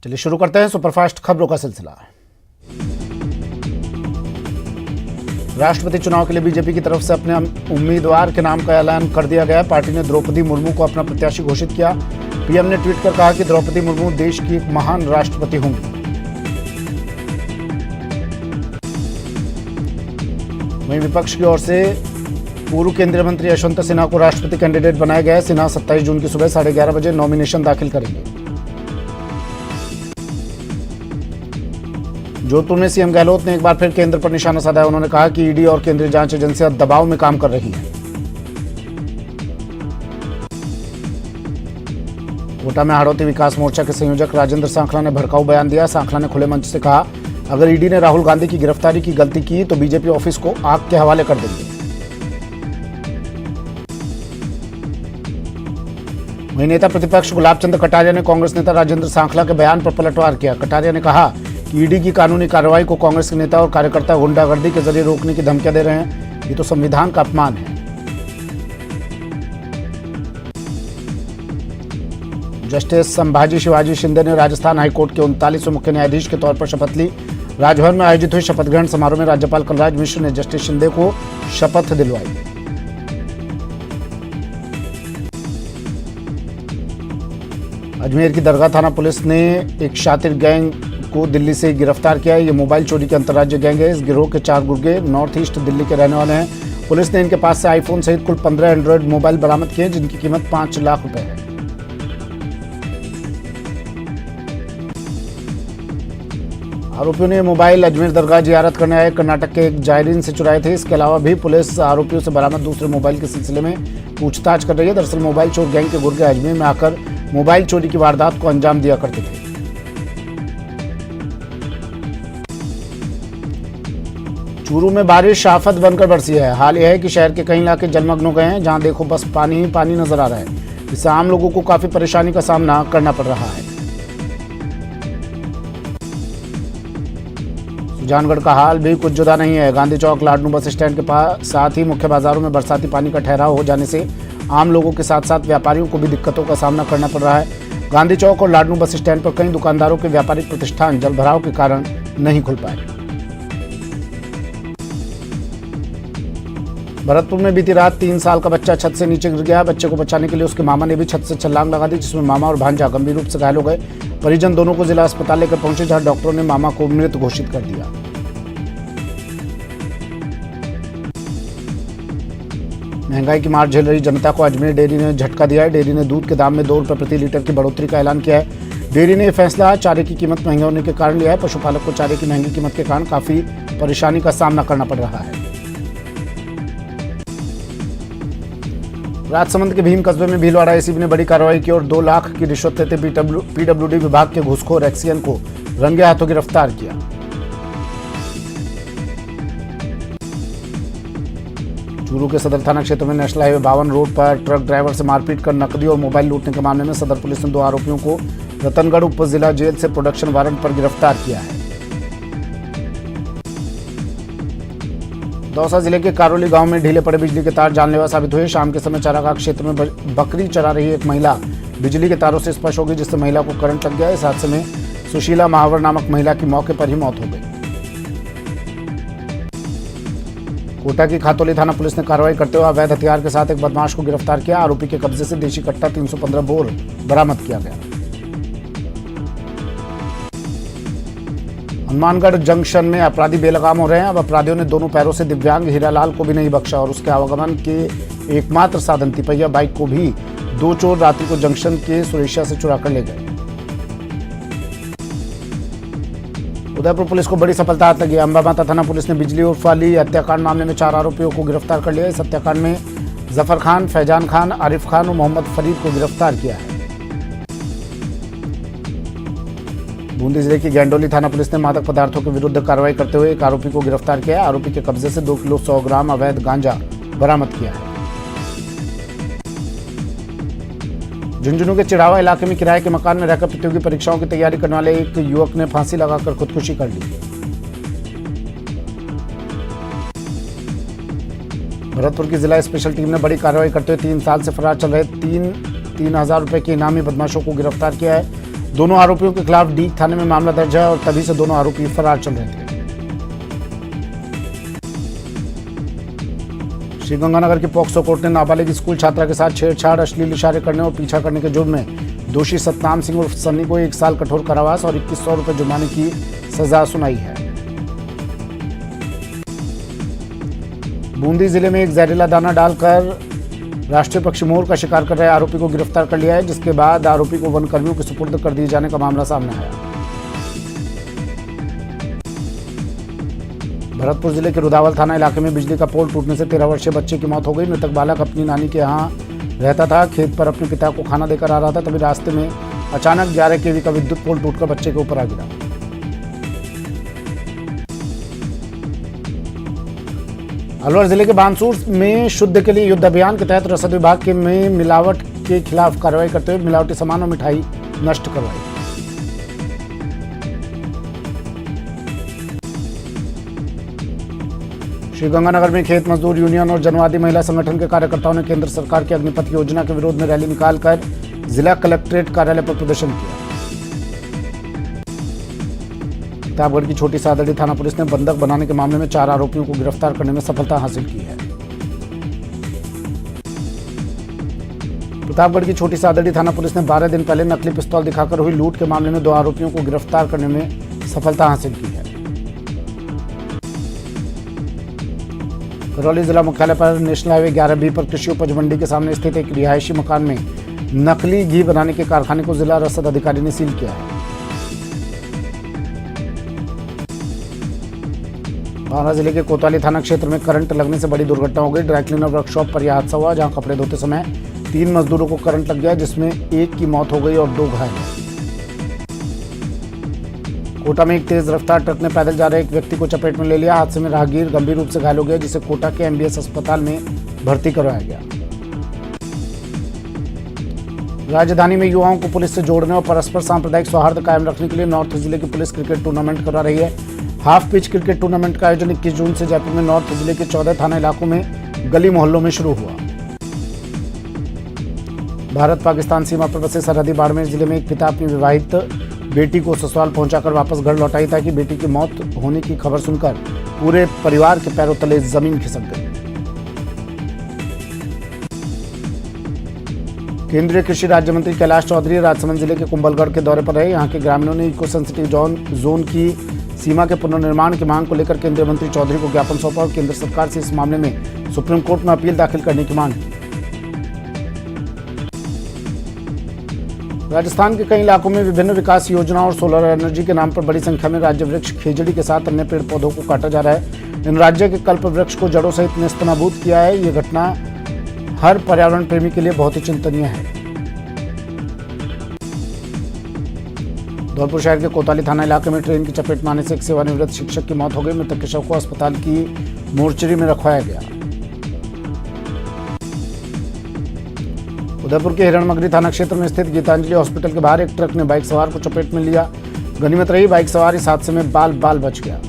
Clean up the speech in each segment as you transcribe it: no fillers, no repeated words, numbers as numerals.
चलिए शुरू करते हैं सुपरफास्ट खबरों का सिलसिला। राष्ट्रपति चुनाव के लिए बीजेपी की तरफ से अपने उम्मीदवार के नाम का ऐलान कर दिया गया। पार्टी ने द्रौपदी मुर्मू को अपना प्रत्याशी घोषित किया। पीएम ने ट्वीट कर कहा कि द्रौपदी मुर्मू देश की एक महान राष्ट्रपति होंगी। वहीं विपक्ष की ओर से पूर्व केंद्रीय मंत्री यशवंत सिन्हा को राष्ट्रपति कैंडिडेट बनाया गया है। सिन्हा 27 जून की सुबह 11:30 बजे नॉमिनेशन दाखिल करेंगे। जोधपुर में सीएम गहलोत ने एक बार फिर केंद्र पर निशाना साधा। उन्होंने कहा कि ईडी और केंद्रीय जांच एजेंसियां दबाव में काम कर रही हैं। कोटा में हाड़ौती विकास मोर्चा के संयोजक राजेंद्र सांखला ने भड़काऊ बयान दिया। सांखला ने खुले मंच से कहा, अगर ईडी ने राहुल गांधी की गिरफ्तारी की गलती की तो बीजेपी ऑफिस को आग के हवाले कर देंगे। वहीं नेता प्रतिपक्ष गुलाब चंद कटारिया ने कांग्रेस नेता राजेंद्र सांखला के बयान पर पलटवार किया। कटारिया ने कहा कि ईडी की कानूनी कार्रवाई को कांग्रेस के नेता और कार्यकर्ता गुंडागर्दी के जरिए रोकने की धमकियां दे रहे हैं। ये तो संविधान का अपमान है। जस्टिस संभाजी शिवाजी शिंदे ने राजस्थान हाईकोर्ट के 39वें मुख्य न्यायाधीश के तौर पर शपथ ली। राजभवन में आयोजित हुए शपथ ग्रहण समारोह में राज्यपाल कलराज मिश्र ने जस्टिस शिंदे को शपथ दिलवाई। अजमेर की दरगाह थाना पुलिस ने एक शातिर गैंग को दिल्ली से गिरफ्तार किया है। ये मोबाइल चोरी के अंतर्राज्यीय गैंग है। इस गिरोह के 4 गुर्गे नॉर्थ ईस्ट दिल्ली के रहने वाले हैं। पुलिस ने इनके पास से आईफोन सहित कुल 15 एंड्रॉयड मोबाइल बरामद किए, जिनकी कीमत 5 लाख रुपए है। आरोपियों ने मोबाइल अजमेर दरगाह जियारत करने आए कर्नाटक के एक जायरीन से चुराए थे। इसके अलावा भी पुलिस आरोपियों से बरामद दूसरे मोबाइल के सिलसिले में पूछताछ कर रही है। दरअसल मोबाइल चोर गैंग के गुर्गे अजमेर में आकर मोबाइल चोरी की वारदात को अंजाम दिया करते थे। चूरू में बारिश आफत बनकर बरसी है। हाल यह है कि शहर के कई इलाके जलमग्न हो गए हैं। जहां देखो बस पानी ही पानी नजर आ रहा है। इससे आम लोगों को काफी परेशानी का सामना करना पड़ रहा है। सुजानगढ़ का हाल भी कुछ जुदा नहीं है। गांधी चौक लाडनू बस स्टैंड के पास साथ ही मुख्य बाजारों में बरसाती पानी का ठहराव हो जाने से आम लोगों के साथ साथ व्यापारियों को भी दिक्कतों का सामना करना पड़ रहा है। गांधी चौक और लाडनू बस स्टैंड पर कई दुकानदारों के व्यापारिक प्रतिष्ठान जलभराव के कारण नहीं खुल पाए। भरतपुर में बीती रात 3 साल का बच्चा छत से नीचे गिर गया। बच्चे को बचाने के लिए उसके मामा ने भी छत से छलांग लगा दी, जिसमें मामा और भांजा गंभीर रूप से घायल हो गए। परिजन दोनों को जिला अस्पताल लेकर पहुंचे, जहां डॉक्टरों ने मामा को मृत घोषित कर दिया। महंगाई की मार झेल रही जनता को अजमेर डेयरी ने झटका दिया है। डेयरी ने दूध के दाम में 2 रुपये प्रति लीटर की बढ़ोतरी का ऐलान किया है। डेयरी ने यह फैसला चारे की कीमत महंगे होने के कारण लिया है। पशुपालक को चारे की महंगी कीमत के कारण काफी परेशानी का सामना करना पड़ रहा है। राजसमंद के भीम कस्बे में भीलवाड़ा एसीबी ने बड़ी कार्रवाई की और 2 लाख की रिश्वत लेते पीडब्ल्यूडी विभाग के घूसखोर एक्सियन को रंगे हाथों गिरफ्तार किया। चूरू के सदर थाना क्षेत्र में नेशनल हाईवे 52 रोड पर ट्रक ड्राइवर से मारपीट कर नकदी और मोबाइल लूटने के मामले में सदर पुलिस ने 2 आरोपियों को रतनगढ़ उप जिला जेल से प्रोडक्शन वारंट पर गिरफ्तार किया है। दौसा जिले के कारोली गांव में ढीले पड़े बिजली के तार जानलेवा साबित हुए। शाम के समय चारागाह क्षेत्र में बकरी चरा रही एक महिला बिजली के तारों से स्पर्श हो गई, जिससे महिला को करंट लग गया। इस हादसे में सुशीला महावर नामक महिला की मौके पर ही मौत हो गई। कोटा की खातौली थाना पुलिस ने कार्रवाई करते हुए अवैध हथियार के साथ एक बदमाश को गिरफ्तार किया। आरोपी के कब्जे से देशी कट्टा 315 बोर बरामद किया गया। हनुमानगढ़ जंक्शन में अपराधी बेलगाम हो रहे हैं। अब अपराधियों ने दोनों पैरों से दिव्यांग हीरालाल को भी नहीं बख्शा और उसके आवागमन के एकमात्र साधन तिपहिया बाइक को भी 2 चोर रात्रि को जंक्शन के सुरेशिया से चुरा कर ले गए। उदयपुर पुलिस को बड़ी सफलता हाथ लगी। अंबा माता थाना पुलिस ने बिजली उर्फ वाली हत्याकांड मामले में 4 आरोपियों को गिरफ्तार कर लिया। इस हत्याकांड में जफर खान, फैजान खान, आरिफ खान और मोहम्मद फरीद को गिरफ्तार किया है। बूंदी जिले की गेंडोली थाना पुलिस ने मादक पदार्थों के विरुद्ध कार्रवाई करते हुए एक आरोपी को गिरफ्तार किया है। आरोपी के कब्जे से 2 किलो 100 ग्राम अवैध गांजा बरामद किया है। झुंझुनू के चिड़ावा इलाके में किराए के मकान में रहकर प्रतियोगी परीक्षाओं की तैयारी करने वाले एक युवक ने फांसी लगाकर खुदकुशी कर ली। भरतपुर की जिला स्पेशल टीम ने बड़ी कार्रवाई करते हुए 3 साल से फरार चल रहे 3,000 रुपए के इनामी बदमाशों को गिरफ्तार किया है। दोनों आरोपियों के खिलाफ डीग थाने में मामला दर्ज है और तभी से दोनों आरोपी फरार चल रहे थे। श्रीगंगानगर की पॉक्सो कोर्ट ने नाबालिग स्कूल छात्रा के साथ छेड़छाड़, अश्लील इशारे करने और पीछा करने के जुर्म में दोषी सतनाम सिंह उर्फ सन्नी को 1 साल कठोर कारावास और 2100 रुपए जुर्माने की सजा सुनाई है। बूंदी जिले में एक जहरीला दाना डालकर राष्ट्रीय पक्षी मोर का शिकार कर रहे आरोपी को गिरफ्तार कर लिया है, जिसके बाद आरोपी को वन कर्मियों के सुपुर्द कर दिए जाने का मामला सामने आया। भरतपुर जिले के रुदावल थाना इलाके में बिजली का पोल टूटने से 13 वर्षीय बच्चे की मौत हो गई। मृतक बालक अपनी नानी के यहाँ रहता था। खेत पर अपने पिता को खाना देकर आ रहा था, तभी रास्ते में अचानक 11 kV का विद्युत पोल टूटकर बच्चे के ऊपर आ गिरा। अलवर जिले के बानसूर में शुद्ध के लिए युद्ध अभियान के तहत रसद विभाग के में मिलावट के खिलाफ कार्रवाई करते हुए मिलावटी सामान और मिठाई नष्ट करवाई। श्रीगंगानगर में खेत मजदूर यूनियन और जनवादी महिला संगठन के कार्यकर्ताओं ने केंद्र सरकार की अग्निपथ योजना के विरोध में रैली निकालकर जिला कलेक्ट्रेट कार्यालय पर प्रदर्शन किया। प्रतापगढ़ की छोटी सादड़ी थाना पुलिस ने बंधक बनाने के मामले में 4 आरोपियों को गिरफ्तार करने में सफलता हासिल की है। प्रतापगढ़ की छोटी सादड़ी थाना पुलिस ने 12 दिन पहले नकली पिस्तौल दिखाकर हुई लूट के मामले में 2 आरोपियों को गिरफ्तार करने में सफलता हासिल की है। करौली जिला मुख्यालय पर नेशनल हाईवे 11B पर कृषि उपज मंडी के सामने स्थित एक रिहायशी मकान में नकली घी बनाने के कारखाने को जिला रसद अधिकारी ने सील किया है। बांदा जिले के कोतवाली थाना क्षेत्र में करंट लगने से बड़ी दुर्घटना हो गई। ड्राई क्लीनर वर्कशॉप पर यह हादसा हुआ, जहां कपड़े धोते समय 3 मजदूरों को करंट लग गया, जिसमें एक की मौत हो गई और 2 घायल। कोटा में एक तेज रफ्तार ट्रक ने पैदल जा रहे एक व्यक्ति को चपेट में ले लिया। हादसे में राहगीर गंभीर रूप से घायल हो गया, जिसे कोटा के MBS अस्पताल में भर्ती करवाया गया। राजधानी में युवाओं को पुलिस से जोड़ने और परस्पर सांप्रदायिक सौहार्द कायम रखने के लिए नॉर्थ जिले की पुलिस क्रिकेट टूर्नामेंट करा रही है। हाफ पिच क्रिकेट टूर्नामेंट का आयोजन 21 जून से जयपुर में नॉर्थ जिले के 14 थाना इलाकों में गली मोहल्लों में शुरू हुआ। भारत पाकिस्तान सीमा पर बसे सरहदी बाड़मेर जिले में एक पिता अपनी विवाहित बेटी को ससुराल पहुंचाकर वापस घर लौटाई, ताकि बेटी की मौत होने की खबर सुनकर पूरे परिवार के पैरों तले जमीन खिसक गई। केंद्रीय कृषि राज्य मंत्री कैलाश चौधरी राजसमंद जिले के कुंभलगढ़ के दौरे पर रहे। यहां के ग्रामीणों ने इको सेंसिटिव जोन की सीमा के पुनर्निर्माण की मांग को लेकर केंद्रीय मंत्री चौधरी को ज्ञापन सौंपा और केंद्र सरकार से इस मामले में सुप्रीम कोर्ट में अपील दाखिल करने की मांग की। राजस्थान के कई इलाकों में विभिन्न विकास योजनाओं और सोलर एनर्जी के नाम पर बड़ी संख्या में राज्य वृक्ष खेजड़ी के साथ अन्य पेड़ पौधों को काटा जा रहा है। इन राज्य के कल्प वृक्ष को जड़ों सहित नेस्तनाबूद किया है। ये घटना हर पर्यावरण प्रेमी के लिए बहुत ही चिंतनीय है। धौलपुर शहर के कोतवाली थाना इलाके में ट्रेन की चपेट में आने से एक सेवानिवृत्त शिक्षक की मौत हो गई। मृतक के शव को अस्पताल की मोर्चरी में रखवाया गया। उदयपुर के हिरणमगरी थाना क्षेत्र में स्थित गीतांजलि हॉस्पिटल के बाहर एक ट्रक ने बाइक सवार को चपेट में लिया। गनीमत रही बाइक सवार इस हादसे में बाल बच गया।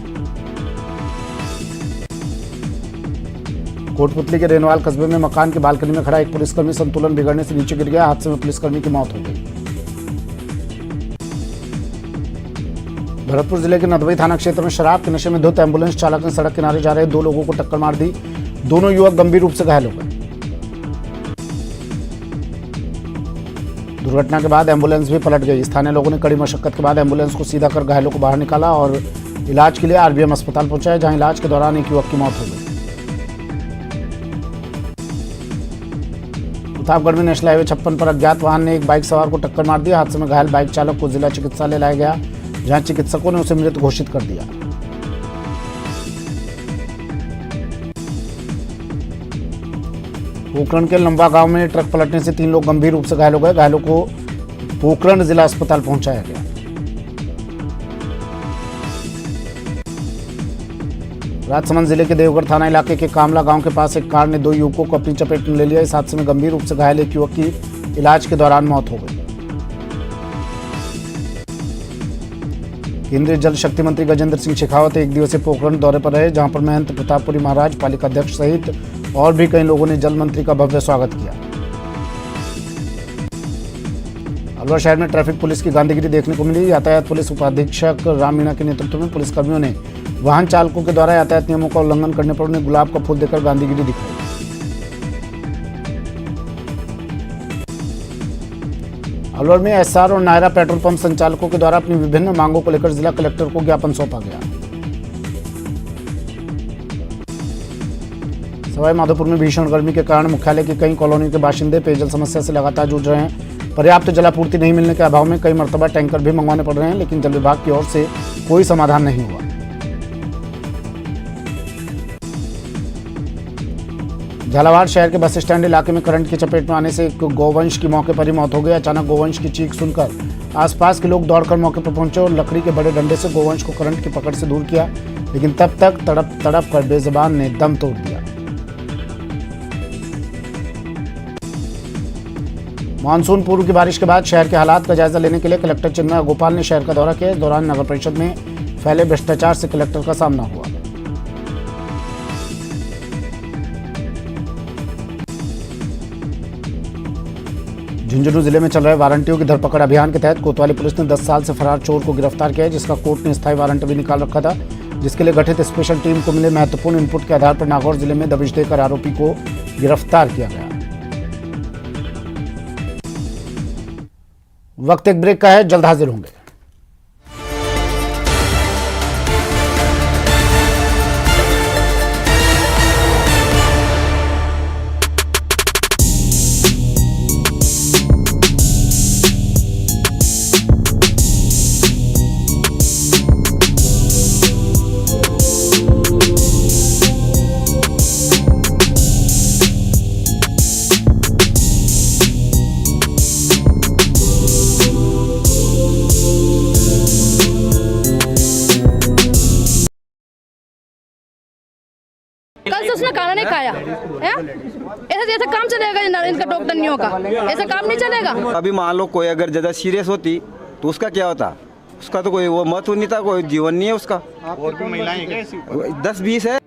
कोटपुतली के रेनवाल कस्बे में मकान के बालकनी में खड़ा एक पुलिसकर्मी संतुलन बिगड़ने से नीचे गिर गया। हादसे में पुलिसकर्मी की मौत हो गई। भरतपुर जिले के नदवई थाना क्षेत्र में शराब के नशे में धुत एम्बुलेंस चालक ने सड़क किनारे जा रहे 2 लोगों को टक्कर मार दी। दोनों युवक गंभीर रूप से घायल हो गए। दुर्घटना के बाद एम्बुलेंस भी पलट गई। स्थानीय लोगों ने कड़ी मशक्कत के बाद एम्बुलेंस को सीधा कर घायलों को बाहर निकाला और इलाज के लिए RBM अस्पताल पहुंचाया, जहां इलाज के दौरान एक युवक की मौत हो गई। प्रतापगढ़ में नेशनल हाईवे 56 पर अज्ञात वाहन ने एक बाइक सवार को टक्कर मार दी। हादसे में घायल बाइक चालक को जिला चिकित्सालय लाया गया, जहां चिकित्सकों ने उसे मृत घोषित कर दिया। पोखरण के लंबा गांव में ट्रक पलटने से 3 लोग गंभीर रूप से घायल हो गए। घायलों को पोखरण जिला अस्पताल पहुंचाया गया। राजसमंद जिले के देवगढ़ थाना इलाके के कामला गांव के पास एक कार ने 2 युवकों को अपनी चपेट में ले लिया। इस हादसे में गंभीर रूप से घायल एक युवक की इलाज के दौरान मौत हो गई। केंद्रीय जल शक्ति मंत्री गजेंद्र सिंह शेखावत एक दिवसीय पोखरण दौरे पर रहे, जहां पर महंत प्रतापपुरी महाराज, पालिका अध्यक्ष सहित और भी कई लोगों ने जल मंत्री का भव्य स्वागत किया। अलवर शहर में ट्रैफिक पुलिस की गांधीगिरी देखने को मिली। यातायात पुलिस उपाधीक्षक राम मीणा के नेतृत्व में पुलिसकर्मियों ने वाहन चालकों के द्वारा यातायात नियमों का उल्लंघन करने पर उन्हें गुलाब का फूल देकर गांधीगिरी दिखाई। अलवर में एसआर और नायरा पेट्रोल पंप संचालकों के द्वारा अपनी विभिन्न मांगों को लेकर जिला कलेक्टर को ज्ञापन सौंपा गया। सवाई माधोपुर में भीषण गर्मी के कारण मुख्यालय की कई कॉलोनियों के बाशिंदे पेयजल समस्या से लगातार जूझ रहे हैं। पर्याप्त जलापूर्ति नहीं मिलने के अभाव में कई मरतबा टैंकर भी मंगवाने पड़ रहे हैं, लेकिन जल विभाग की ओर से कोई समाधान नहीं हुआ। झालावाड़ शहर के बस स्टैंड इलाके में करंट की चपेट में आने से एक गौवंश की मौके पर ही मौत हो गई। अचानक गौवंश की चीख सुनकर आसपास के लोग दौड़कर मौके पर पहुंचे और लकड़ी के बड़े डंडे से गौवंश को करंट की पकड़ से दूर किया, लेकिन तब तक तड़प तड़प कर बेज़बान ने दम तोड़ दिया। मानसून पूर्व की बारिश के बाद शहर के हालात का जायजा लेने के लिए कलेक्टर चिन्मय गोपाल ने शहर का दौरा किया। इस दौरान नगर परिषद में फैले भ्रष्टाचार से कलेक्टर का सामना हुआ। झुंझुनू जिले में चल रहे वारंटियों की धरपकड़ अभियान के तहत कोतवाली पुलिस ने 10 साल से फरार चोर को गिरफ्तार किया है, जिसका कोर्ट ने स्थायी वारंट भी निकाल रखा था, जिसके लिए गठित स्पेशल टीम को मिले महत्वपूर्ण इनपुट के आधार पर नागौर जिले में दबिश देकर आरोपी को गिरफ्तार किया गया। वक्त एक ब्रेक का है, जल्द हाजिर होंगे। कल से उसने खाना नहीं खाया है? ऐसा काम चलेगा इनका डॉक्टरनियों का? ऐसा काम नहीं चलेगा। अभी मान लो कोई अगर ज़्यादा सीरियस होती तो उसका क्या होता? उसका तो कोई वो मत नहीं था, कोई जीवन नहीं है उसका। और भी महिलाएं क्या ऐसी 10-20 है।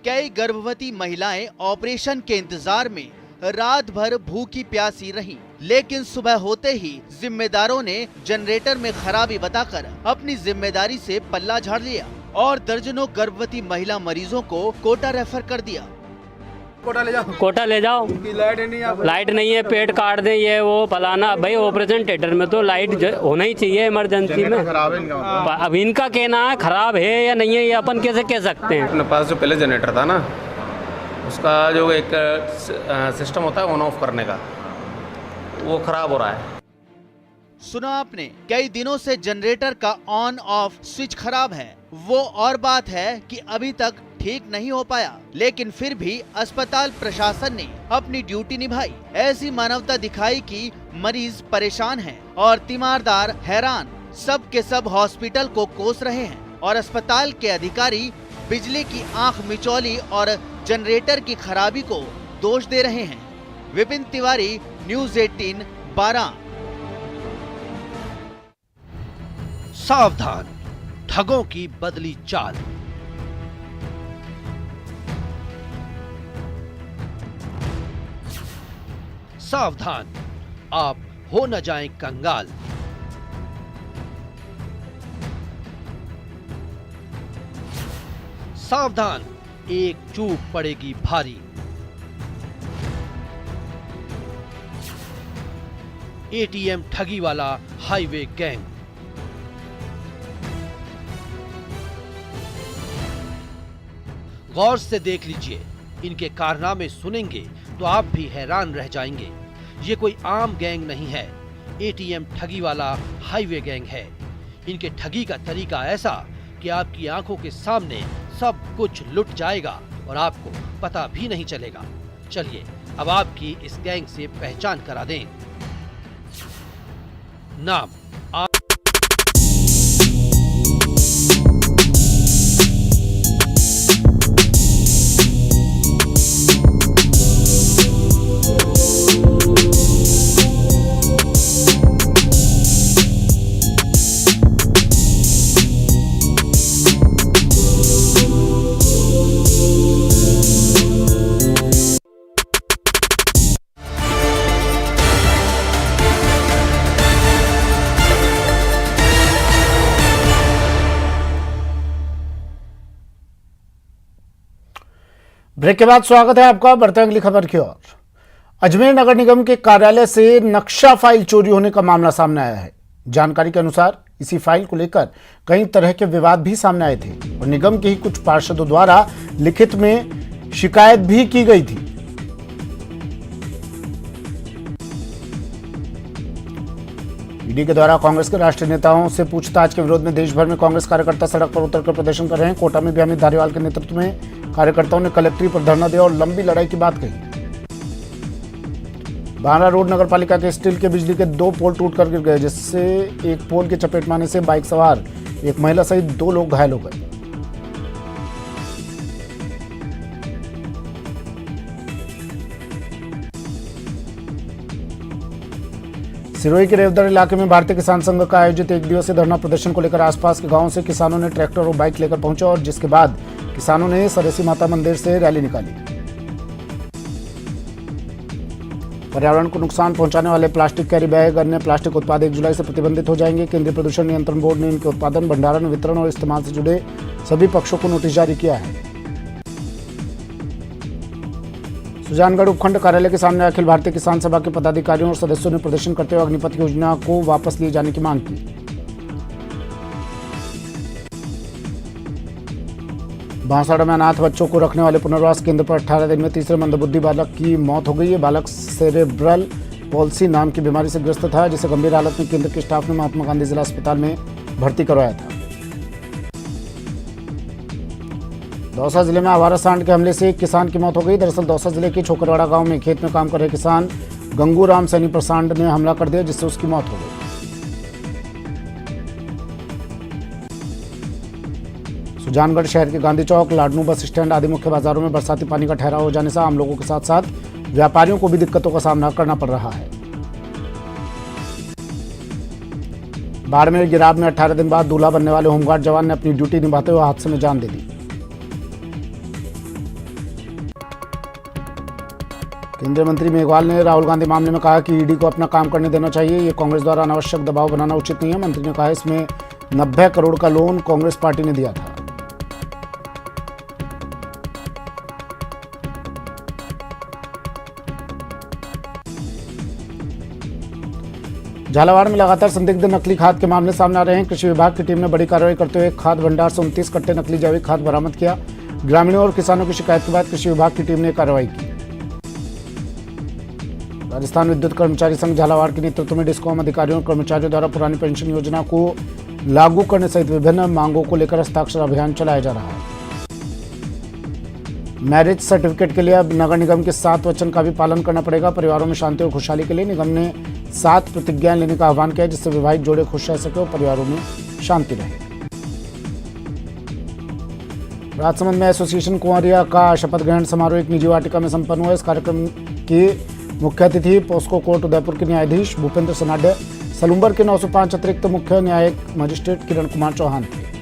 कई गर्भवती महिलाएं ऑपरेशन के इंतजार में रात भर भूखी प्यासी रहीं, लेकिन सुबह होते ही जिम्मेदारों ने जनरेटर में खराबी बताकर अपनी जिम्मेदारी से पल्ला झाड़ लिया और दर्जनों गर्भवती महिला मरीजों को कोटा रेफर कर दिया। कोटा ले जाओ, लाइट नहीं है, पेट काट दे, ये वो फलाना। भाई ऑपरेशन थिएटर में तो लाइट होना ही चाहिए इमरजेंसी में। अब इनका कहना है खराब है या नहीं है, ये अपन कैसे कह सकते हैं? अपने पास जो पहले जनरेटर था ना, उसका जो एक सिस्टम होता है ऑन ऑफ करने का, वो खराब हो रहा है। सुना आपने, कई दिनों से जनरेटर का ऑन ऑफ स्विच खराब है। वो और बात है कि अभी तक ठीक नहीं हो पाया, लेकिन फिर भी अस्पताल प्रशासन ने अपनी ड्यूटी निभाई, ऐसी मानवता दिखाई कि मरीज परेशान हैं और तीमारदार हैरान। सब के सब हॉस्पिटल को कोस रहे हैं और अस्पताल के अधिकारी बिजली की आंख मिचौली और जनरेटर की खराबी को दोष दे रहे हैं। विपिन तिवारी, न्यूज़ 18, 12। सावधान, ठगों की बदली चाल। सावधान, आप हो न जाएं कंगाल। सावधान, एक चूक पड़ेगी भारी। एटीएम ठगी वाला हाईवे गैंग। गौर से देख लीजिए, इनके कारनामे सुनेंगे तो आप भी हैरान रह जाएंगे। ये कोई आम गैंग नहीं है, एटीएम ठगी वाला हाईवे गैंग है। इनके ठगी का तरीका ऐसा कि आपकी आंखों के सामने सब कुछ लुट जाएगा और आपको पता भी नहीं चलेगा। चलिए अब आपकी इस गैंग से पहचान करा दें। नाम ब्रेक के बाद स्वागत है आपका। बढ़ते हैं अगली खबर की ओर। अजमेर नगर निगम के कार्यालय से नक्शा फाइल चोरी होने का मामला सामने आया है। जानकारी के अनुसार इसी फाइल को लेकर कई तरह के विवाद भी सामने आए थे और निगम के ही कुछ पार्षदों द्वारा लिखित में शिकायत भी की गई थी। ईडी के द्वारा कांग्रेस के राष्ट्रीय नेताओं से पूछताछ के विरोध में देश भर में कांग्रेस कार्यकर्ता सड़क पर उतरकर प्रदर्शन कर रहे हैं। कोटा में भी अमित धारीवाल के नेतृत्व में कार्यकर्ताओं ने कलेक्ट्रेट पर धरना दिया और लंबी लड़ाई की बात कही। बांद्रा रोड नगर पालिका के स्टील के बिजली के 2 पोल टूटकर गिर गए, जिससे एक पोल के चपेट में आने से बाइक सवार एक महिला सहित 2 लोग घायल हो गए। सिरोही के रेवदर इलाके में भारतीय किसान संघ का आयोजित 1 दिवसीय धरना प्रदर्शन को लेकर आसपास के गांवों से किसानों ने ट्रैक्टर और बाइक लेकर पहुंचे और जिसके बाद किसानों ने सरसी माता मंदिर से रैली निकाली। पर्यावरण को नुकसान पहुंचाने वाले प्लास्टिक कैरी बैग, अन्य प्लास्टिक उत्पाद 1 जुलाई से प्रतिबंधित हो जाएंगे। केंद्रीय प्रदूषण नियंत्रण बोर्ड ने इनके उत्पादन, भंडारण, वितरण और इस्तेमाल से जुड़े सभी पक्षों को नोटिस जारी किया है। सुजानगढ़ उपखंड कार्यालय के सामने अखिल भारतीय किसान सभा के पदाधिकारियों और सदस्यों ने प्रदर्शन करते हुए अग्निपथ योजना को वापस लिए जाने की मांग की। बांसवाड़ा में अनाथ बच्चों को रखने वाले पुनर्वास केंद्र पर 18 दिन में तीसरे मंदबुद्धि बालक की मौत हो गई है। बालक सेरेब्रल पॉल्सी नाम की बीमारी से ग्रस्त था, जिसे गंभीर हालत में केंद्र के स्टाफ ने महात्मा गांधी जिला अस्पताल में भर्ती करवाया था। दौसा जिले में आवारा सांड के हमले से एक किसान की मौत हो गई। दरअसल दौसा जिले के छोकरवाड़ा गांव में खेत में काम कर रहे किसान गंगूराम सैनी पर सांड ने हमला कर दिया, जिससे उसकी मौत हो गई। सुजानगढ़ शहर के गांधी चौक, लाडनू बस स्टैंड आदि मुख्य बाजारों में बरसाती पानी का ठहराव हो जाने से आम लोगों के साथ साथ व्यापारियों को भी दिक्कतों का सामना करना पड़ रहा है। बाड़मेर गिराव में 18 दिन बाद दूल्हा बनने वाले होमगार्ड जवान ने अपनी ड्यूटी निभाते हुए हादसे में जान दे दी। केंद्रीय मंत्री मेघवाल ने राहुल गांधी मामले में कहा कि ईडी को अपना काम करने देना चाहिए। ये कांग्रेस द्वारा अनावश्यक दबाव बनाना उचित नहीं है। मंत्री ने कहा इसमें 90 करोड़ का लोन कांग्रेस पार्टी ने दिया था। झालावाड़ में लगातार संदिग्ध नकली खाद के मामले सामने आ रहे हैं। कृषि विभाग की टीम ने बड़ी कार्रवाई करते हुए खाद भंडार से 29 कट्टे नकली जैविक खाद बरामद किया। ग्रामीणों और किसानों की शिकायत के बाद कृषि विभाग की टीम ने कार्रवाई की। राजस्थान विद्युत कर्मचारी संघ झालावाड़ के नेतृत्व में डिस्कॉम अधिकारियों और कर्मचारियों द्वारा पुरानी पेंशन योजना को लागू करने सहित विभिन्न मांगों को लेकर हस्ताक्षर अभियान चलाया जा रहा है। मैरिज सर्टिफिकेट के लिए अब नगर निगम के 7 वचन का भी पालन करना पड़ेगा। परिवारों में शांति और खुशहाली के लिए निगम ने 7 प्रतिज्ञाएं लेने का आह्वान किया, जिससे विवाहित जोड़े खुश रह सके और परिवारों में शांति रहे। राजसमंद में एसोसिएशन कुंवरिया का शपथ ग्रहण समारोह एक निजी वाटिका में संपन्न हुआ। इस कार्यक्रम के मुख्य अतिथि पोस्को कोर्ट उदयपुर के न्यायाधीश भूपेंद्र सनाड्य, सलूम्बर के 905 अतिरिक्त मुख्य न्यायिक मजिस्ट्रेट किरण कुमार चौहान थे।